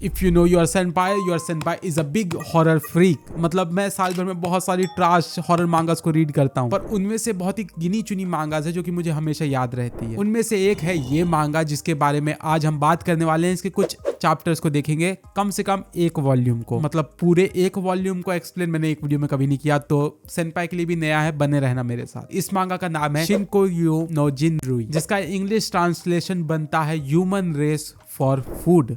If you know your सेनपाई is a big horror freak. मतलब मैं साल भर में बहुत सारी ट्राश हॉरर मांगास को रीड करता हूँ, पर उनमें से बहुत ही गिनी चुनी मांगास है जो कि मुझे हमेशा याद रहती है। उनमें से एक है ये मांगा जिसके बारे में आज हम बात करने वाले हैं। इसके कुछ चैप्टर्स को देखेंगे, कम से कम एक वॉल्यूम को, मतलब पूरे एक वॉल्यूम को एक्सप्लेन मैंने एक वीडियो में कभी नहीं किया, तो सेनपाई के लिए भी नया है, बने रहना मेरे साथ। इस मांगा का नाम है शिनकोयू नो जिनरुई, जिसका इंग्लिश ट्रांसलेशन बनता है human race for food.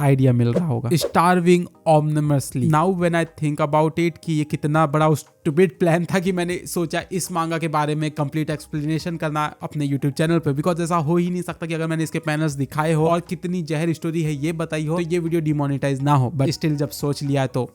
Idea मिल रहा होगा। Starving ominously. Now when I think about it कि ये कितना बड़ा स्टूपिड प्लान था कि मैंने सोचा इस मांगा के बारे में कंप्लीट एक्सप्लेनेशन करना अपने यूट्यूब चैनल पे, बिकॉज ऐसा हो ही नहीं सकता कि अगर मैंने इसके पैनल्स दिखाए हो और कितनी जहर स्टोरी है ये बताई हो तो ये वीडियो डिमोनेटाइज ना हो, बट स्टिल जब सोच लिया तो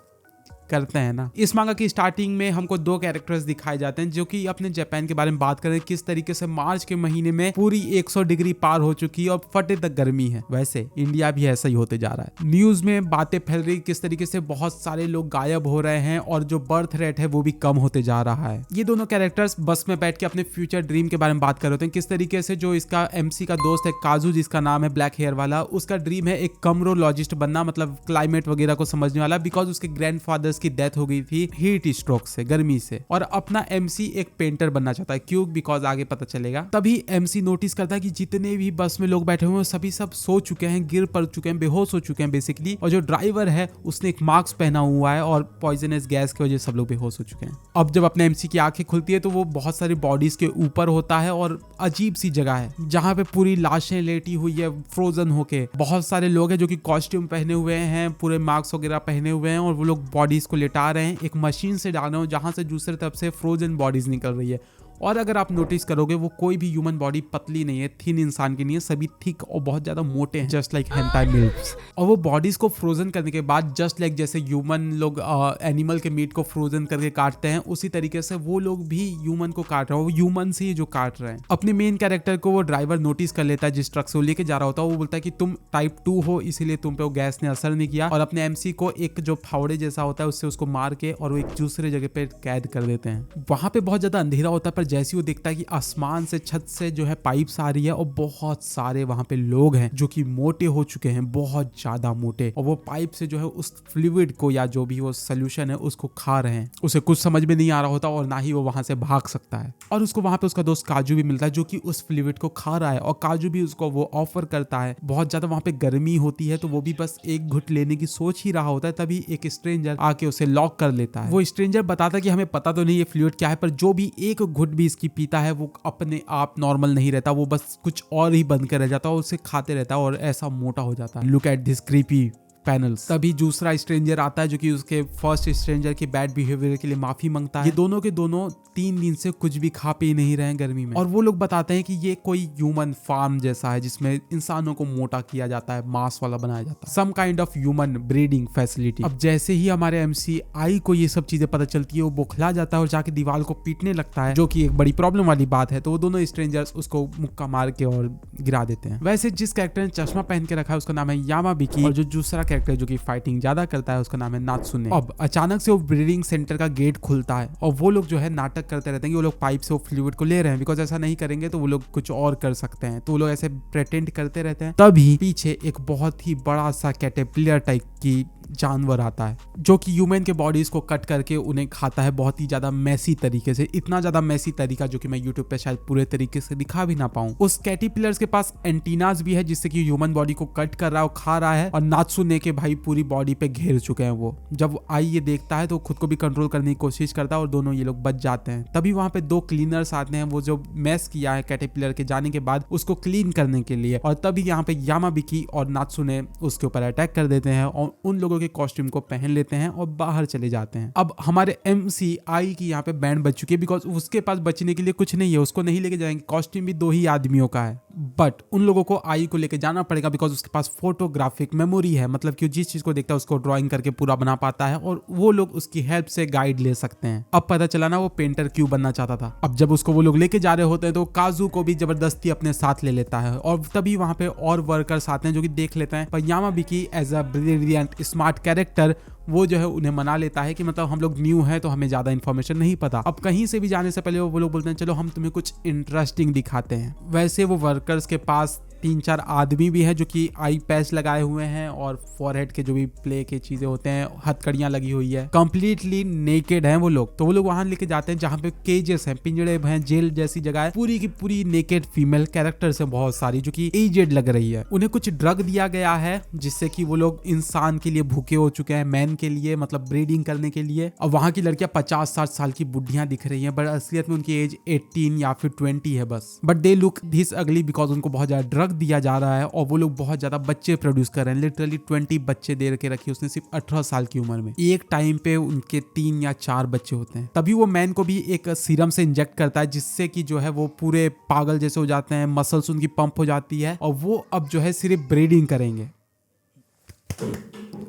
करते हैं ना। इस मांगा की स्टार्टिंग में हमको दो कैरेक्टर्स दिखाए जाते हैं जो कि अपने जापान के बारे में बात कर रहे हैं, किस तरीके से मार्च के महीने में पूरी 100 डिग्री पार हो चुकी है और फटे तक गर्मी है। वैसे इंडिया भी ऐसा ही होते जा रहा है। न्यूज में बातें फैल रही किस तरीके से बहुत सारे लोग गायब हो रहे हैं और जो बर्थ रेट है वो भी कम होते जा रहा है। ये दोनों कैरेक्टर्स बस में बैठ के अपने फ्यूचर ड्रीम के बारे में बात कर रहे होते हैं, किस तरीके से जो इसका एमसी का दोस्त है काजू, जिसका नाम है ब्लैक हेयर वाला, उसका ड्रीम है एक कमरोलॉजिस्ट बनना, मतलब क्लाइमेट वगैरह को समझने वाला, बिकॉज उसके ग्रैंडफादर्स की डेथ हो गई थी हीट स्ट्रोक से, गर्मी से। और अपना एमसी एक पेंटर बनना चाहता है, क्यों? बिकॉज आगे पता चलेगा। तभी एमसी नोटिस करता है कि जितने भी बस में लोग बैठे हुए हैं सभी सब सो चुके हैं, गिर पड़ चुके हैं, बेहोश हो चुके हैं बेसिकली, और जो ड्राइवर है उसने एक मास्क पहना हुआ है और पॉइजनस गैस की वजह से सब लोग बेहोश हो चुके हैं। अब जब अपने एमसी की आंखें खुलती है तो वो बहुत सारी बॉडीज के ऊपर होता है और अजीब सी जगह है जहां पे पूरी लाशें लेटी हुई है फ्रोजन होके। बहुत सारे लोग हैं जो कि कॉस्ट्यूम पहने हुए हैं, पूरे मास्क वगैरह पहने हुए हैं, और वो लोग बॉडीज को लेटा रहे हैं, एक मशीन से डाल रहे हो जहां से दूसरी तरफ से फ्रोजन बॉडीज निकल रही है। और अगर आप नोटिस करोगे वो कोई भी ह्यूमन बॉडी पतली नहीं है, थिन इंसान की नहीं है, सभी थिक और बहुत ज्यादा मोटे हैं, जस्ट लाइक हेंटाई मिल्क्स। और वो बॉडीज को फ्रोजन करने के बाद जस्ट लाइक जैसे ह्यूमन लोग एनिमल के मीट को फ्रोजन करके काटते हैं, उसी तरीके से वो लोग भी ह्यूमन को काट रहे हैं, वो ह्यूमन से ही जो काट रहे हैं। अपने मेन कैरेक्टर को वो ड्राइवर नोटिस कर लेता है जिस ट्रक से वो लेके जा रहा होता है। वो बोलता है कि तुम टाइप 2 हो, इसीलिए तुम पे वो गैस ने असर नहीं किया, और अपने एमसी को एक जो फावड़े जैसा होता है उससे उसको मार के और वो एक दूसरे जगह पे कैद कर देते हैं। वहां पे बहुत ज्यादा अंधेरा होता है, पर जैसे वो देखता है कि आसमान से, छत से जो है पाइप्स आ रही है और बहुत सारे वहां पे लोग हैं जो कि मोटे हो चुके हैं, बहुत ज्यादा मोटे, और वो पाइप से जो है उस फ्लूइड को या जो भी वो सोल्यूशन है उसको खा रहे हैं। उसे कुछ समझ में नहीं आ रहा होता और ना ही वो वहां से भाग सकता है। और उसको वहां पे उसका दोस्त काजू भी मिलता है जो कि उस फ्लूइड को खा रहा है, और काजू भी उसको वो ऑफर करता है। बहुत ज्यादा वहां पे गर्मी होती है तो वो भी बस एक घुट लेने की सोच ही रहा होता है, तभी एक स्ट्रेंजर आके उसे लॉक कर लेता है। वो स्ट्रेंजर बताता है कि हमें पता तो नहीं ये फ्लूइड क्या है, पर जो भी एक घुट भी इसकी पीता है वो अपने आप नॉर्मल नहीं रहता, वो बस कुछ और ही बन कर रह जाता है और उसे खाते रहता है और ऐसा मोटा हो जाता है। Look at this creepy panels. तभी दूसरा स्ट्रेंजर आता है जो कि उसके फर्स्ट स्ट्रेंजर के बैड बिहेवियर के लिए माफी मांगता है। ये दोनों के दोनों 3 दिन से कुछ भी खा पी नहीं रहे हैं गर्मी में, और वो लोग बताते हैं कि ये कोई ह्यूमन फार्म जैसा है जिसमें इंसानों को मोटा किया जाता है, मांस वाला बनाया जाता है, some kind of human breeding facility. अब जैसे ही हमारे एमसी आई को ये सब चीजें पता चलती है वो बौखला जाता है और जाके दीवार को पीटने लगता है, जो कि एक बड़ी प्रॉब्लम वाली बात है। तो वो दोनों स्ट्रेंजर्स उसको मुक्का मार के और गिरा देते हैं। वैसे जिस कैरेक्टर ने चश्मा पहन के रखा है उसका नाम है यामाबिकी, और जो दूसरा कैरेक्टर जो कि फाइटिंग ज्यादा करता है उसका नाम है नात्सुने। अब अचानक से वो ब्रीडिंग सेंटर का गेट खुलता है और वो लोग जो है नाटक करते रहते हैं कि वो लोग पाइप से वो फ्लूइड को ले रहे हैं, बिकॉज ऐसा नहीं करेंगे तो वो लोग कुछ और कर सकते हैं, तो वो लोग ऐसे प्रेटेंड करते रहते हैं। तभी पीछे एक बहुत ही बड़ा सा कैटरपिलर टाइप की जानवर आता है जो कि ह्यूमन के बॉडीज को कट करके उन्हें खाता है, बहुत ही ज्यादा मैसी तरीके से, इतना ज्यादा मैसी तरीका जो कि मैं यूट्यूब पे शायद पूरे तरीके से दिखा भी ना पाऊं। उस कैटरपिलर्स के पास एंटीनास भी है जिससे कि ह्यूमन बॉडी को कट कर रहा है और खा रहा है, और नात्सुने के भाई पूरी बॉडी पे घेर चुके हैं। वो जब आई ये देखता है तो खुद को भी कंट्रोल करने की कोशिश करता है और दोनों ये लोग बच जाते हैं। तभी वहां पे 2 क्लीनर्स आते हैं, वो जो मैस किया है कैटरपिलर के जाने के बाद उसको क्लीन करने के लिए, और तभी यहाँ पे यामाबिकी और नात्सुने उसके ऊपर अटैक कर देते हैं और उन लोगों के कॉस्ट्यूम को पहन लेते हैं और बाहर चले जाते हैं। अब हमारे एमसी आई की यहाँ पे बैंड बच चुकी है, बिकॉज उसके पास बचने के लिए कुछ नहीं है, उसको नहीं लेके जाएंगे, कॉस्ट्यूम भी 2 ही आदमियों का है, बट उन लोगों को आई को लेके जाना पड़ेगा बिकॉज उसके पास फोटोग्राफिक मेमोरी है, मतलब कि जिस चीज को देखता है उसको ड्राइंग करके पूरा बना पाता है और वो लोग उसकी हेल्प से गाइड ले सकते हैं। अब पता चला ना वो पेंटर क्यों बनना चाहता था। अब जब उसको वो लोग लेके जा रहे होते हैं तो काजू को भी जबरदस्ती अपने साथ ले लेता है, और तभी वहां पे और वर्कर्स आते हैं जो कि देख लेते हैं, पर यामाबिकी as a brilliant smart character वो जो है उन्हें मना लेता है कि मतलब हम लोग न्यू हैं तो हमें ज्यादा इन्फॉर्मेशन नहीं पता। अब कहीं से भी जाने से पहले वो लोग बोलते हैं चलो हम तुम्हें कुछ इंटरेस्टिंग दिखाते हैं। वैसे वो वर्कर्स के पास 3-4 आदमी भी हैं जो कि आई पैच लगाए हुए हैं और फॉरहेड के जो भी प्ले के चीजें होते हैं, हथकड़ियां लगी हुई है, कंप्लीटली नेकेड हैं वो लोग। तो वो लोग वहां लेके जाते हैं जहां पे केजेस हैं, पिंजड़े हैं, जेल जैसी जगह है, पूरी की पूरी नेकेड फीमेल कैरेक्टर्स हैं बहुत सारी जो कि एजेड लग रही है। उन्हें कुछ ड्रग दिया गया है जिससे कि वो लोग इंसान के लिए भूखे हो चुके हैं, मैन के लिए, मतलब ब्रीडिंग करने के लिए। और वहां की लड़कियां 50-60 साल की बुढ़ियां दिख रही हैं, बट असलियत में उनकी एज 18 या फिर 20 है बस। बट दे लुक दिस अगली बिकॉज उनको बहुत ज्यादा ड्रग दिया जा रहा है और वो लोग बहुत ज्यादा बच्चे प्रोड्यूस कर रहे हैं। लिटरली 20 बच्चे दे के रखी उसने सिर्फ 18 साल की उम्र में। एक टाइम पे उनके 3 या 4 बच्चे होते हैं। तभी वो मैन को भी एक सीरम से इंजेक्ट करता है जिससे कि जो है वो पूरे पागल जैसे हो जाते हैं, मसल्स उनकी पंप हो जाती है और वो अब जो है सिर्फ ब्रीडिंग करेंगे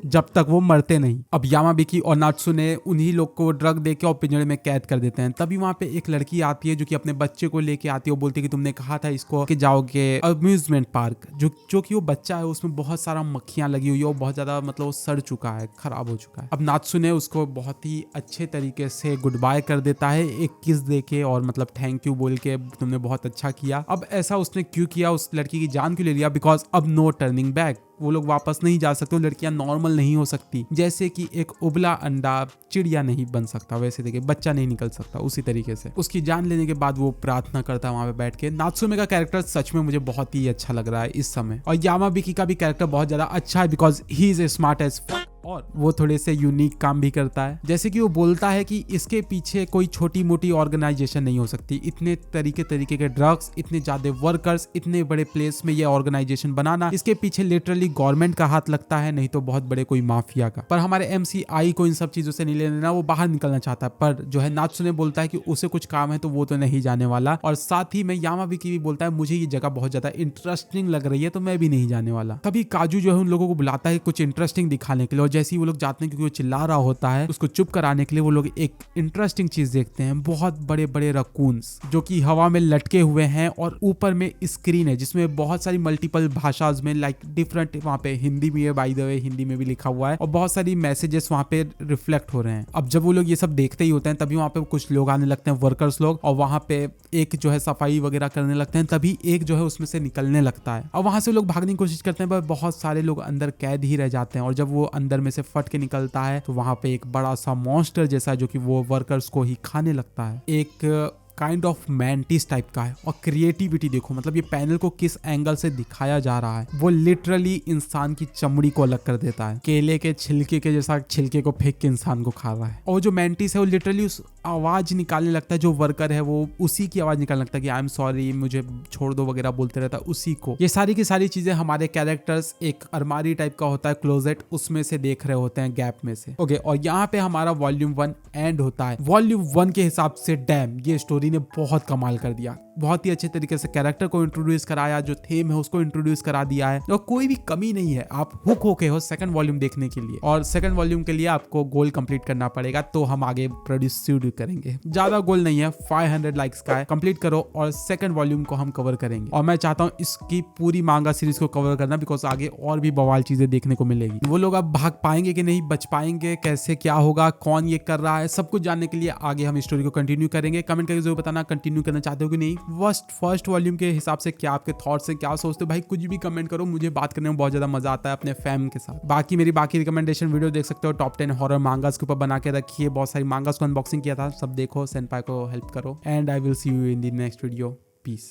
जब तक वो मरते नहीं। अब यामाबिकी और नात्सुने उन्हीं लोग को ड्रग देके और पिंजड़े में कैद कर देते हैं। तभी वहां पे एक लड़की आती है जो कि अपने बच्चे को लेके आती है और बोलती है कि तुमने कहा था इसको कि जाओगे अम्यूजमेंट पार्क। जो कि वो बच्चा है उसमें बहुत सारा मक्खियां लगी हुई है और बहुत ज्यादा मतलब वो सड़ चुका है, खराब हो चुका है। अब नात्सुने उसको बहुत ही अच्छे तरीके से गुड बाय कर देता है एक किस दे के और मतलब थैंक यू बोल के, तुमने बहुत अच्छा किया। अब ऐसा उसने क्यों किया, उस लड़की की जान क्यों ले लिया? बिकॉज अब नो टर्निंग बैक, वो लोग वापस नहीं जा सकते, लड़कियां नॉर्मल नहीं हो सकती। जैसे कि एक उबला अंडा चिड़िया नहीं बन सकता, वैसे देखिए बच्चा नहीं निकल सकता, उसी तरीके से उसकी जान लेने के बाद वो प्रार्थना करता है वहां पे बैठ के। नात्सुमे का कैरेक्टर सच में मुझे बहुत ही अच्छा लग रहा है इस समय, और यामाबिकी का भी कैरेक्टर बहुत ज्यादा अच्छा है because he is smart as और वो थोड़े से यूनिक काम भी करता है। जैसे कि वो बोलता है कि इसके पीछे कोई छोटी मोटी ऑर्गेनाइजेशन नहीं हो सकती, इतने तरीके के ड्रग्स, इतने ज्यादा वर्कर्स, इतने बड़े प्लेस में ये ऑर्गेनाइजेशन बनाना, इसके पीछे लिटरली गवर्नमेंट का हाथ लगता है, नहीं तो बहुत बड़े कोई माफिया का। पर हमारे MCI को इन सब चीजों से नहीं लेना, वो बाहर निकलना चाहता है। पर जो है नात्सुने बोलता है कि उसे कुछ काम है तो वो तो नहीं जाने वाला। और साथ ही में यामाबिकी भी बोलता है मुझे ये जगह बहुत ज्यादा इंटरेस्टिंग लग रही है तो मैं भी नहीं जाने वाला। तभी काजू जो है उन लोगों को बुलाता है कुछ इंटरेस्टिंग दिखाने के लिए, और जैसे ही वो लोग जाते हैं क्योंकि वो चिल्ला रहा होता है, उसको चुप कराने के लिए वो लोग एक इंटरेस्टिंग चीज देखते हैं। बहुत बड़े बड़े रकून्स जो कि हवा में लटके हुए हैं और ऊपर में स्क्रीन है जिसमें बहुत सारी मल्टीपल भाषाज में लाइक डिफरेंट, वहां पे हिंदी में है, बाय द वे हिंदी में भी लिखा हुआ है, और बहुत सारी मैसेजेस वहां पे रिफ्लेक्ट हो रहे हैं। अब जब वो लोग ये सब देखते ही होते हैं तभी वहां पे कुछ लोग आने लगते हैं, वर्कर्स लोग, और वहां पे एक जो है सफाई वगैरह करने लगते हैं। तभी एक जो है उसमें से निकलने लगता है और वहां से लोग भागने की कोशिश करते हैं, पर बहुत सारे लोग अंदर कैद ही रह जाते हैं। और जब वो अंदर में से फट के निकलता है तो वहां पे एक बड़ा सा मॉन्स्टर जैसा जो कि वो वर्कर्स को ही खाने लगता है, एक काइंड ऑफ मैंटिस टाइप का है। और क्रिएटिविटी देखो, मतलब ये पैनल को किस एंगल से दिखाया जा रहा है, वो लिटरली इंसान की चमड़ी को अलग कर देता है, केले के छिलके के जैसा छिलके को फेंक के इंसान को खा रहा है। और जो मैंटिस है वो लिटरली उस आवाज निकालने लगता है, जो वर्कर है वो उसी की आवाज निकालने लगता है कि आई एम सॉरी, मुझे छोड़ दो वगैरह बोलते रहता है उसी को। ये सारी की सारी चीजें हमारे कैरेक्टर्स एक अलमारी टाइप का होता है, क्लोजेट, उसमें से देख रहे होते हैं, गैप में से। ओके, और यहाँ पे हमारा वॉल्यूम 1 एंड होता है। वॉल्यूम 1 के हिसाब से डैम, ये स्टोरी ने बहुत कमाल कर दिया। बहुत ही अच्छे तरीके से कैरेक्टर को इंट्रोड्यूस कराया, जो थीम है उसको इंट्रोड्यूस करा दिया है, और कोई भी कमी नहीं है। आप हुक होके हो सेकंड वॉल्यूम देखने के लिए, और सेकंड वॉल्यूम के लिए आपको गोल कंप्लीट करना पड़ेगा, तो हम आगे प्रोड्यूस करेंगे। ज्यादा गोल नहीं है, 500 लाइक्स का है, कंप्लीट करो और सेकंड वॉल्यूम को हम कवर करेंगे। और मैं चाहता हूँ इसकी पूरी मांगा सीरीज को कवर करना, बिकॉज आगे और भी बवाल चीजें देखने को मिलेगी। वो लोग अब भाग पाएंगे कि नहीं, बच पाएंगे, कैसे क्या होगा, कौन ये कर रहा है, सब कुछ जानने के लिए आगे हम स्टोरी को कंटिन्यू करेंगे। कमेंट करके जरूर बताना कंटिन्यू करना चाहते हो कि नहीं। फर्स्ट वॉल्यूम के हिसाब से क्या आपके थॉट्स है, क्या सोचते हो भाई, कुछ भी कमेंट करो, मुझे बात करने में बहुत ज्यादा मजा आता है अपने फैम के साथ। बाकी मेरी बाकी रिकमेंडेशन वीडियो देख सकते हो, टॉप 10 हॉरर मांगास के ऊपर बना के रखिए, बहुत सारी मांगास को अनबॉक्सिंग किया था, सब देखो, सेनपाई को हेल्प करो, and I will see you in the next video. Piece.